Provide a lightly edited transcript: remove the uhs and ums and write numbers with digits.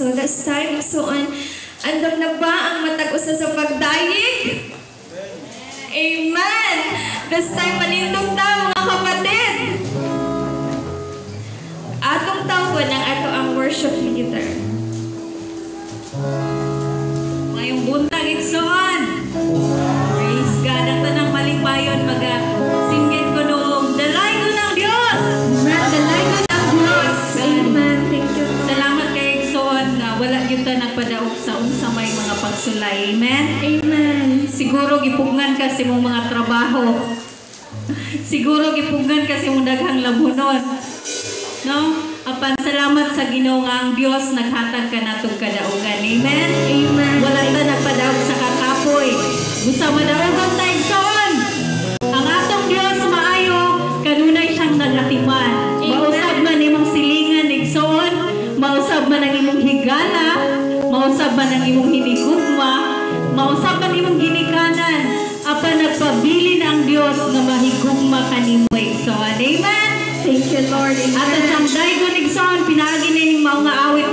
So last time, andam na ba ang matag usa sa pagdayeg? Amen! Last time, panindog ta mga kapatid! Atong tawgon ang ato ang worship leader. Ngayong buntag igsoon. Praise God. Ang tanang malipayon singgit ko noong dalay ko ng Diyos. Dalay ko ng Diyos. Amen. Thank you. Salamat kay igsoon nga wala gyud ta nagpadaog sa unsa may mga pagsulay. Amen. Amen. Siguro gipugnan ka sa imong mga trabaho. Siguro gipugnan ka sa imong daghang labunon. No? Apan salamat sa Ginoo nga ang Dios naghatag ka natong kadaugan. Amen. Amen. Wala ta nagpadaog sa kakapoy. Busa madaugan ta igsoon. Ang atong Dios maayo kanunay siyang nagatiman. Mausab man imong silingan igsoon, mausab man ang imong higala, mausab man ang imong hinigugma, mausab man imong ginikanan. Apan nagpabilin ang Dios nga mahigugma kanimo igsoon. Amen. Thank you, Lord. At ang siyang daygon igsoon, pinaagi na yung mga awit